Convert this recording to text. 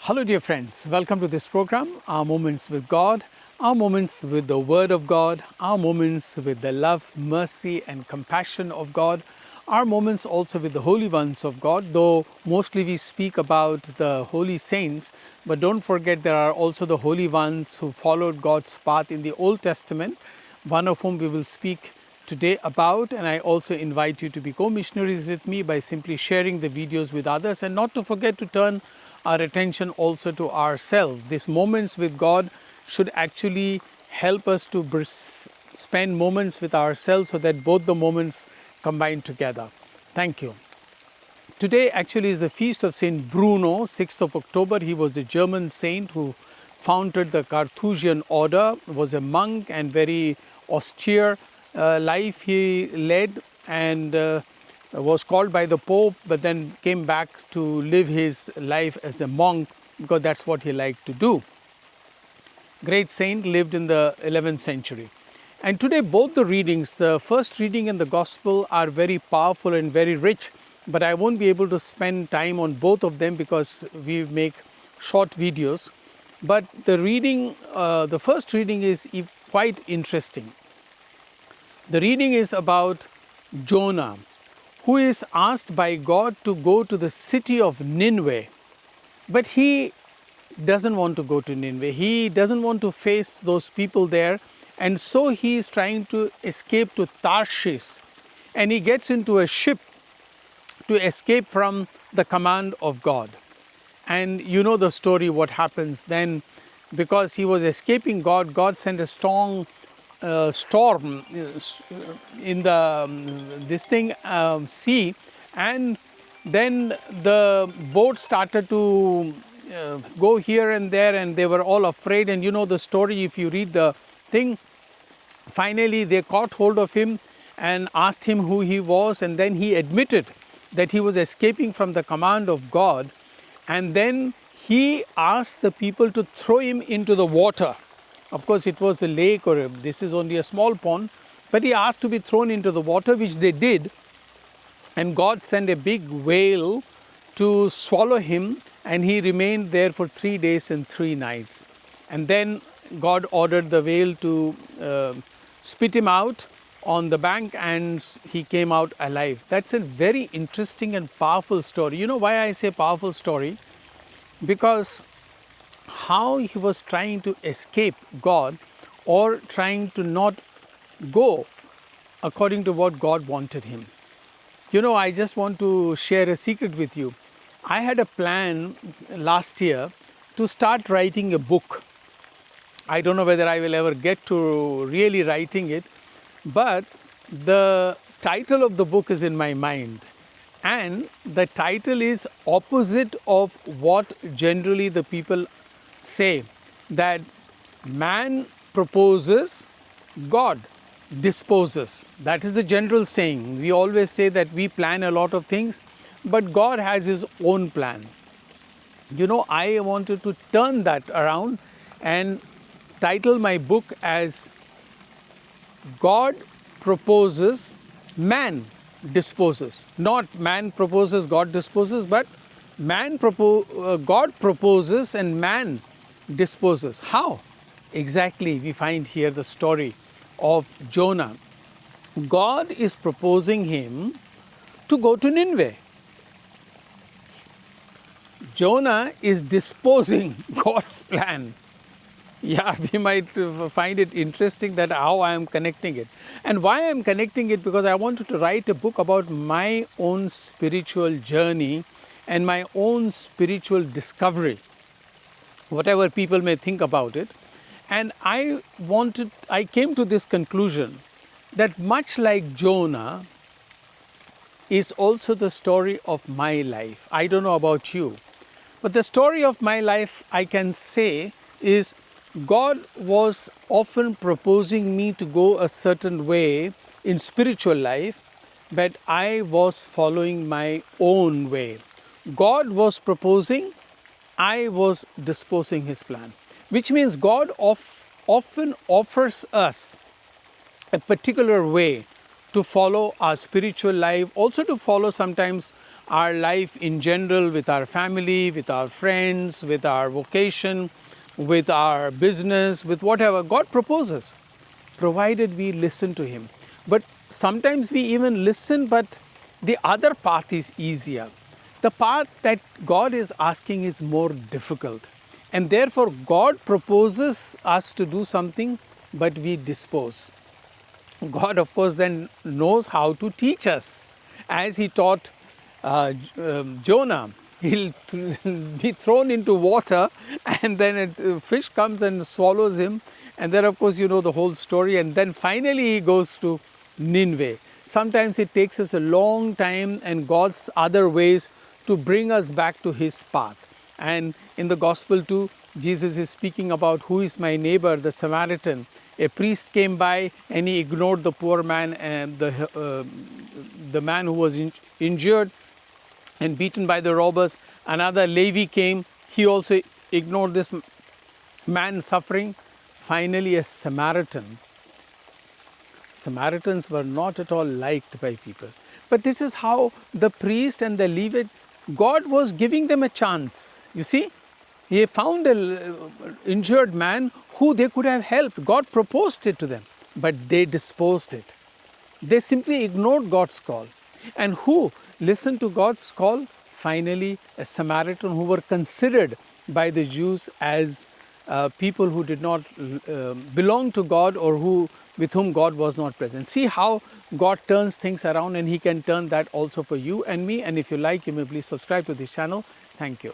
Hello dear friends, welcome to this program, Our Moments with God, our moments with the Word of God, our moments with the love, mercy and compassion of God, our moments also with the holy ones of God, though mostly we speak about the holy saints, but don't forget there are also the holy ones who followed God's path in the Old Testament, one of whom we will speak today about, and I also invite you to be co-missionaries with me by simply sharing the videos with others and not to forget to turn our attention also to ourselves. These moments with God should actually help us to spend moments with ourselves so that both the moments combine together. Thank you. Today actually is the feast of Saint Bruno, 6th of October. He was a German saint who founded the Carthusian order, was a monk and very austere life he led, and was called by the Pope, but then came back to live his life as a monk because that's what he liked to do. Great saint, lived in the 11th century. And today both the readings, the first reading and the Gospel, are very powerful and very rich, but I won't be able to spend time on both of them because we make short videos. But the reading, the first reading is quite interesting. The reading is about Jonah, who is asked by God to go to the city of Ninveh. But he doesn't want to go to Ninveh. He doesn't want to face those people there. And so he is trying to escape to Tarshish. And he gets into a ship to escape from the command of God. And you know the story, what happens then. Because he was escaping God, God sent a strong storm in the sea, and then the boat started to go here and there, and they were all afraid. And you know the story, if you read the thing. Finally they caught hold of him and asked him who he was, and then he admitted that he was escaping from the command of God. And then he asked the people to throw him into the water. Of course, it was a lake, or this is only a small pond, but he asked to be thrown into the water, which they did. And God sent a big whale to swallow him, and he remained there for 3 days and 3 nights. And then God ordered the whale to spit him out on the bank, and he came out alive. That's a very interesting and powerful story. You know why I say powerful story? Because how he was trying to escape God, or trying to not go according to what God wanted him. You know, I just want to share a secret with you. I had a plan last year to start writing a book. I don't know whether I will ever get to really writing it, but the title of the book is in my mind. And the title is opposite of what generally the people say, that man proposes, God disposes. That is the general saying. We always say that we plan a lot of things, but God has his own plan. You know, I wanted to turn that around and title my book as God proposes, man disposes. Not man proposes, God disposes, but God proposes and man disposes. How? Exactly, we find here the story of Jonah. God is proposing him to go to Nineveh. Jonah is disposing God's plan. Yeah, we might find it interesting that how I am connecting it. And why I am connecting it, because I wanted to write a book about my own spiritual journey and my own spiritual discovery, whatever people may think about it. And I came to this conclusion that much like Jonah is also the story of my life. I don't know about you, but the story of my life, I can say, is God was often proposing me to go a certain way in spiritual life, but I was following my own way. God was proposing, I was disposing his plan. Which means God often offers us a particular way to follow our spiritual life, also to follow sometimes our life in general, with our family, with our friends, with our vocation, with our business, with whatever. God proposes, provided we listen to Him. But sometimes we even listen, but the other path is easier. The path that God is asking is more difficult. And therefore, God proposes us to do something, but we dispose. God, of course, then knows how to teach us. As He taught Jonah, he'll be thrown into water, and then a fish comes and swallows him. And then, of course, you know the whole story. And then finally, he goes to Ninveh. Sometimes it takes us a long time and God's other ways to bring us back to His path. And in the Gospel too, Jesus is speaking about who is my neighbor, the Samaritan. A priest came by and he ignored the poor man and the man who was injured and beaten by the robbers. Another Levi came, he also ignored this man suffering. Finally, a Samaritan. Samaritans were not at all liked by people. But this is how the priest and the Levite, God was giving them a chance. You see, He found an injured man who they could have helped. God proposed it to them, but they disposed it. They simply ignored God's call. And who listened to God's call? Finally, a Samaritan who were considered by the Jews as people who did not belong to God, or with whom God was not present. See how God turns things around, and He can turn that also for you and me. And if you like, you may please subscribe to this channel. Thank you.